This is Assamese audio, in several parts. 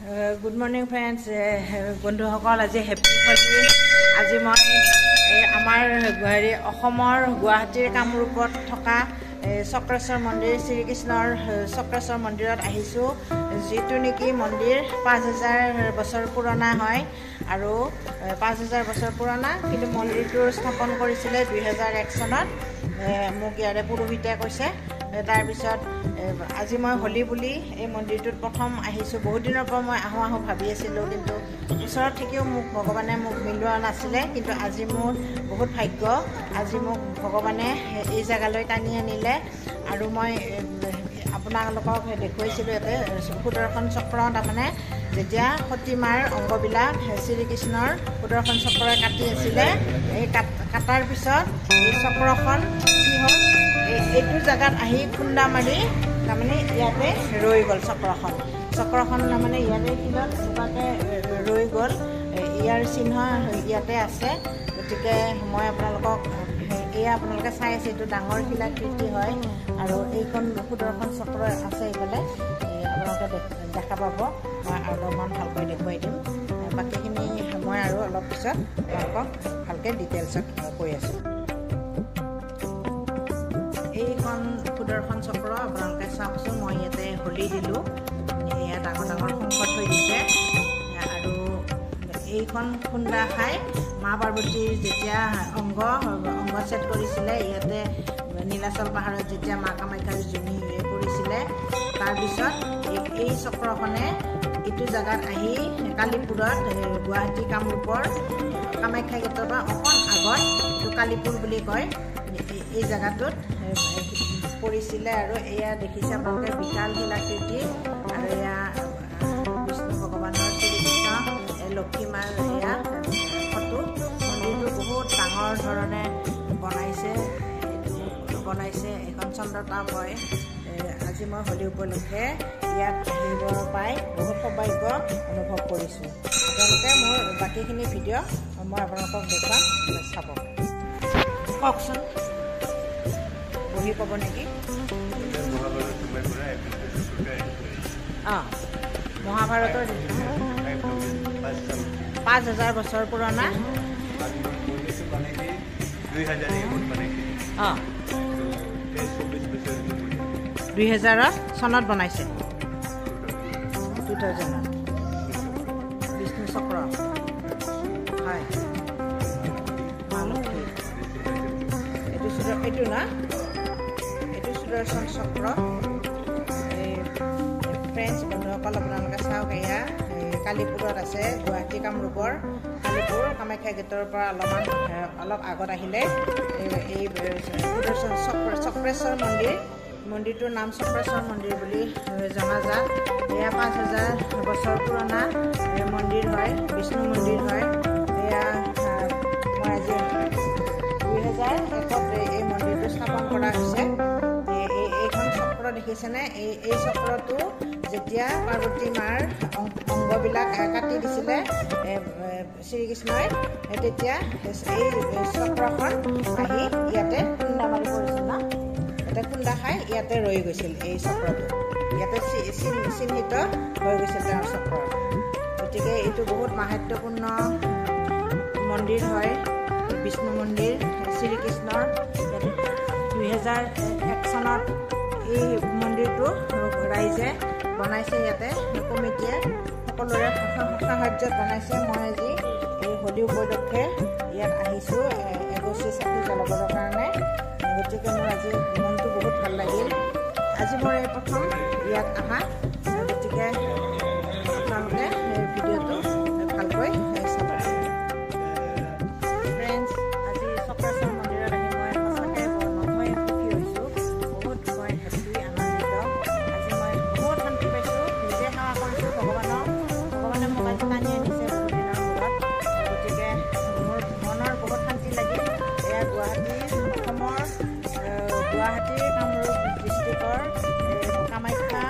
Good morning friends, বন্ধুসকল আজি হেপি হলি। আজি মই আমাৰ অসমৰ গুৱাহাটীৰ কামৰূপত থকা চক্ৰেশ্বৰ মন্দিৰ শ্ৰীকৃষ্ণৰ চক্ৰেশ্বৰ মন্দিৰত আহিছোঁ, যিটো নেকি মন্দিৰ 5000 বছৰ পুৰণা হয় আৰু 5000 বছৰ পুৰণা, কিন্তু মন্দিৰটোৰ স্থাপন কৰিছিলে 2001 চনত। মোক ইয়াৰে পুৰোহিতে কৈছে। তাৰপিছত আজি মই হোলী বুলি এই মন্দিৰটোত প্ৰথম আহিছোঁ। বহুত দিনৰ পৰা মই আহোঁ ভাবি আছিলোঁ, কিন্তু ওচৰত থাকিও ভগৱানে মোক মিলোৱা নাছিলে। কিন্তু আজি মোৰ বহুত ভাগ্য, আজি মোক ভগৱানে এই জেগালৈ টানি আনিলে আৰু মই আপোনালোকক দেখুৱাইছিলোঁ। ইয়াতে সুদৰ্শন চক্ৰ, তাৰমানে যেতিয়া সতীমাৰ অংগবিলাক শ্ৰীকৃষ্ণৰ সুদৰ্শন চক্ৰই কাটি আছিলে, এই কাটাৰ পিছত এই চক্ৰখন কি হ'ল, এইটো জেগাত আহি খুন্দা মাৰি তাৰমানে ইয়াতে ৰৈ গ'ল। চক্ৰখন তাৰমানে ইয়াতে শিলত এনেকুৱাকৈ ৰৈ গ'ল। ইয়াৰ চিহ্ন ইয়াতে আছে। গতিকে মই আপোনালোকক আপোনালোকে চাই আছে, এইটো ডাঙৰ শিলাকৃতি হয় আৰু এইখন সুদৰ্শন চক্ৰ আছে এইফালে, আপোনালোকে দেখা পাব। মই অলপমান ভালকৈ দেখুৱাই দিম। বাকীখিনি মই আৰু অলপ পিছত আপোনালোকক ভালকৈ ডিটেইলছত কৈ আছোঁ। এইখন সুদৰ্শন চক্ৰ আপোনালোকে চাওকচোন। মই ইয়াতে হোলী দিলোঁ, এয়া ডাঙৰ ডাঙৰ শংখ থৈ দিছে আৰু এইখন খুন্দা খাই মা পাৰ্বতীৰ যেতিয়া অংগ ছেট কৰিছিলে, ইয়াতে নীলাচল পাহাৰত যেতিয়া মা কামাখ্যাৰ জুমি পৰিছিলে, তাৰপিছত এই চক্ৰখনে এইটো জেগাত আহি কালিপুৰত, গুৱাহাটী কামৰূপৰ কামাখ্যা গেটৰ পৰা অকণ আগত, এইটো কালিপুৰ বুলি কয়, এই জেগাটোত পৰিছিলে। আৰু এয়া দেখিছে আপোনালোকে বিশাল শিলাকৃতি, আৰু এয়া বিষ্ণু ভগৱানৰ শ্ৰীকৃষ্ণ লক্ষ্মী মাৰ এয়া ফটো। মন্দিৰটো বহুত ডাঙৰ ধৰণে বনাইছে। এখন চন্দ্ৰতাপ হয়। আজি মই হোলী উপলক্ষে ইয়াত আহিব পাই বহুত সৌভাগ্য অনুভৱ কৰিছোঁ। আপোনালোকে মোৰ বাকীখিনি ভিডিঅ' মই আপোনালোকক দেখুৱাম, চাব। কওকচোন, বহি ক'ব নেকি? মহাভাৰতৰ 5000 বছৰ পুৰণা। 2000 চনত বনাইছে, 2000 বিষ্ণু চক্ৰ হয়। এইটো না, এইটো সুদৰ্শন চক্ৰ। এই ফ্ৰেণ্ডছ বন্ধুসকল আপোনালোকে চাওক, এয়া কালিপুৰত আছে, গুৱাহাটী কামৰূপৰ কালিপুৰ কামাখ্যা গেটৰ পৰা অলপ আগত আহিলে এই সুদৰ্শন চক্ৰেশ্বৰ মন্দিৰটোৰ নাম চক্ৰেশ্বৰ মন্দিৰ বুলি জনাজাত। এয়া 5000 বছৰ পুৰণা মন্দিৰ হয়, বিষ্ণু মন্দিৰ হয়। এয়া মই আজি 2001ত এই মন্দিৰটো স্থাপন কৰা হৈছে। এইখন চক্ৰ দেখিছেনে? এই চক্ৰটো যেতিয়া পাৰ্বতী মাৰ অংগবিলাক কাটি দিছিলে শ্ৰীকৃষ্ণই, তেতিয়া এই চক্ৰখন আহি ইয়াতে খুন্দা মাৰি পৰিছিল না, ইয়াতে খুন্দা খাই ইয়াতে ৰৈ গৈছিল। এই চক্ৰটো ইয়াতে চিহ্নিত হৈ গৈছিল তেওঁৰ চক্ৰ। গতিকে এইটো বহুত মাহাত্ম্যপূৰ্ণ মন্দিৰ হয়, বিষ্ণু মন্দিৰ শ্ৰীকৃষ্ণৰ। 2001 চনত এই মন্দিৰটো ৰাইজে বনাইছে, ইয়াতে কমিটিয়ে সকলোৰে সাহায্যত বনাইছে। মই আজি এই হোলী উপলক্ষে ইয়াত আহিছোঁ এগছি চাকি জ্বলাবৰ কাৰণে। গতিকে মোৰ আজি মনটো বহুত ভাল লাগিল। আজি মোৰ এই প্ৰথম ইয়াত অহা। গতিকে আপোনালোকে ভিডিঅ'টো ভালকৈ চাব। ফ্ৰেণ্ডছ, আজি চক্ৰেশ্বৰ মন্দিৰত আহি মই সঁচাকৈ মই সুখী হৈছোঁ, বহুত মই হেপী, আনন্দিত। আজি মই বহুত শান্তি পাইছোঁ, নিজে সেৱা কৰিছোঁ ভগৱানে মোক আজি টানি আনিছে বহুত দিনৰ মূৰত। গতিকে মোৰ মনৰ বহুত শান্তি লাগিল। এয়া গুৱাহাটীৰ কামৰূপ ডিষ্ট্ৰিক্টৰ কামাখ্যা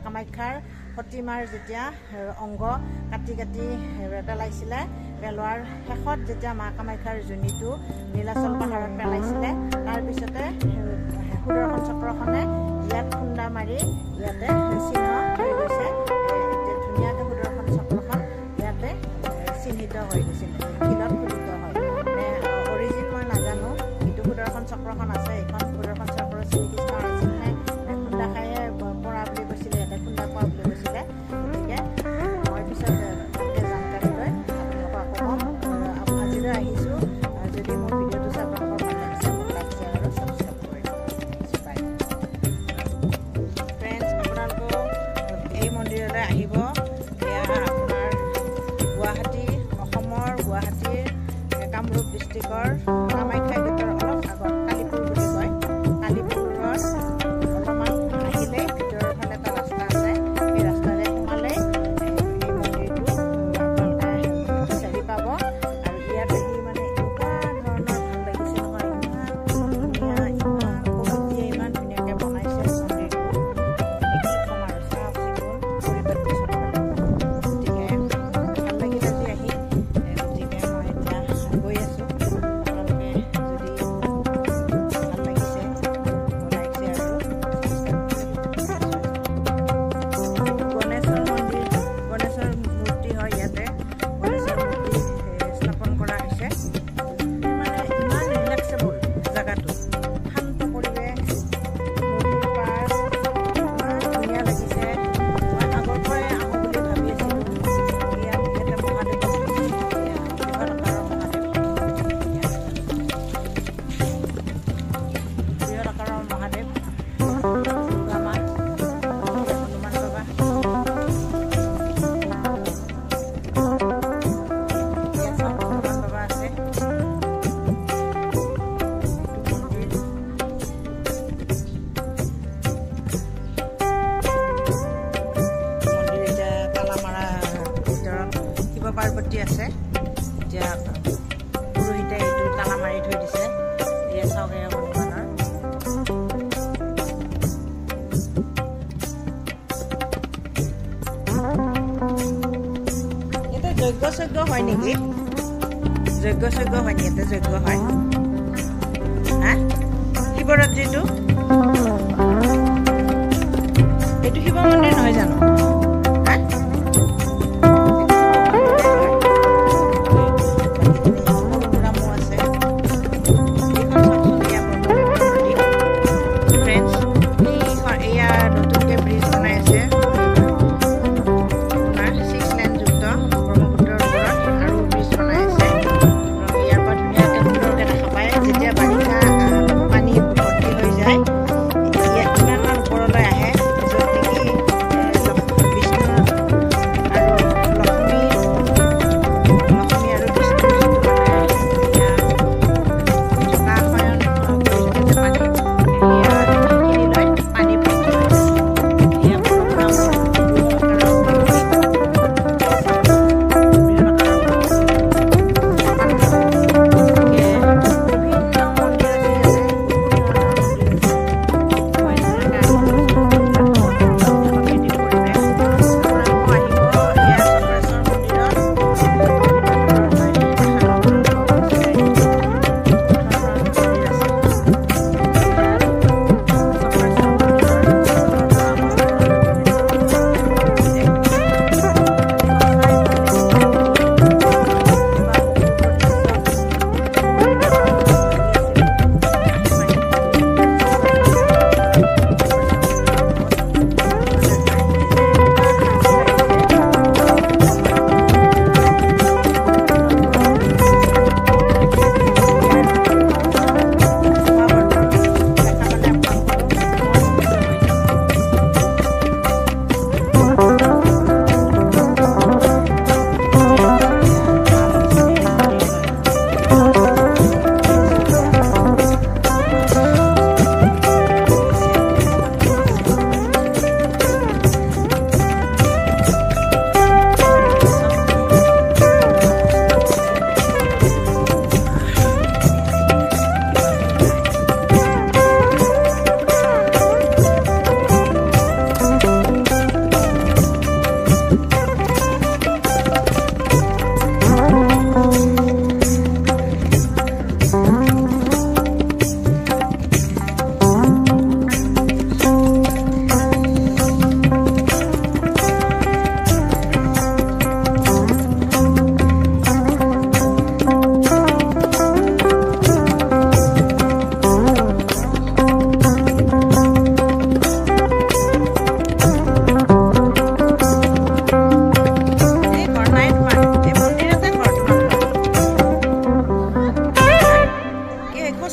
কামাখ্যাৰ সতীমাৰ যেতিয়া অংগ কাটি কাটি পেলাইছিলে পেলোৱাৰ শেষত যেতিয়া মা কামাখ্যাৰ জুনিটো নীলাচল পাহাৰত পেলাইছিলে তাৰপিছতে সুদৰ্শন চক্ৰখনে ইয়াত খুন্দা মাৰি ইয়াতে চিহ্ন হৈ গৈছে ধুনীয়াকৈ সুদৰ্শন চক্ৰখন ইয়াতে চিহ্নিত হৈ গৈছিল শিলত খোদিত হয় অৰিজিন মই নাজানো কিন্তু সুদৰ্শন চক্ৰখন আছে এইখন সুদৰ্শন চক্ৰ শ্ৰীকৃষ্ণৰ আছিল নে খুন্দা খায়ে পৰা বুলি কৈছিলে ইয়াতে খুন্দা পোৱা বুলি কৈছিলে গতিকে মই পিছত ভালকৈ জানকাৰী লৈ আপোনালোকক আকৌ ক'ম আজিলৈ আহিছোঁ যদি মোৰ ভিডিঅ'টো চাই আপোনালোকৰ ভাল লাগিছে মোক লাইক শ্বেয়াৰ আৰু ছাবস্ক্ৰাইব কৰি দিব ফ্ৰেণ্ডছ আপোনালোকেও এই মন্দিৰলৈ আহিব এয়া আপোনাৰ গুৱাহাটী অসমৰ গুৱাহাটীৰ কামৰূপ ডিষ্ট্ৰিক্টৰ কামাখ্যা গেটৰ অলপ আগত কালিপুৰ বুলি কয় কালিপুৰৰ অলপমান আহিলে ভিতৰৰ ফালে এটা ৰাস্তা আছে সেই ৰাস্তাৰে সোমালে এই মন্দিৰটো আপোনালোকে বিচাৰি পাব আৰু ইয়াত আহি মানে এনেকুৱা ধৰণৰ ভাল লাগিছে নহয় ইমান ধুনীয়া ইমান কমিটিয়ে ইমান ধুনীয়াকৈ বনাইছে মন্দিৰটো কি ক'ম আৰু চাফ চিকুণ পৰিৱেশটো চবফালে গতিকে ভাল লাগিল আজি আহি গতিকে মই এতিয়া গৈ আছোঁ আপোনালোকে যদি ভাল লাগিছে লাইক শ্বেয়াৰ আৰু গণেশৰ মন্দিৰ গণেশৰ মূৰ্তি হয় ইয়াতে গণেশৰ মূৰ্তি স্থাপন কৰা হৈছে মানে ইমান ৰিলেক্সেবল জেগাটো শান্ত পৰিৱেশ নদীৰ পাৰ ইমান ধুনীয়া লাগিছে মই আগৰ পৰাই আহোঁ বুলি ভাবি আছিলোঁ ইয়াতে মহাদেৱ বৃহদাকাৰৰ মহাদেৱ বৃহদাকাৰৰ মহাদেৱ দুৰ্গা মা হনুমান বাবা ইয়াত চব হনুমান বাবা আছে মন্দিৰ এতিয়া তালা মাৰা ভিতৰত শিৱ পাৰ্বতী আছে এতিয়া পুৰোহিতে এইটো তালা মাৰি থৈ দিছে এয়া চাওক এয়া হনুমানৰ ইয়াতে যজ্ঞ চজ্ঞ হয় নেকি যজ্ঞ চজ্ঞ হয় নেকি ইয়াতে যজ্ঞ হয় হা শিৱৰাত্ৰিটো এইটো শিৱ মন্দিৰ নহয় জানো হা পৰশুৰামো আছে এইখন চাওকচোন এয়া ব্ৰহ্মপুত্ৰ নদী ফ্ৰেণ্ডছ এয়া নতুনকৈ ব্ৰিজ বনাই আছে আপোনাৰ 6 লেনযুক্ত ব্ৰহ্মপুত্ৰৰ ওপৰত আৰু ব্ৰিজ বনাই আছে ইয়াৰ পৰা ধুনীয়াকৈ সুন্দৰকৈ দেখা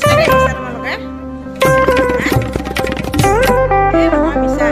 খোজকাঢ়ি আহিছা তোমালোকে? এই নহয় মিছা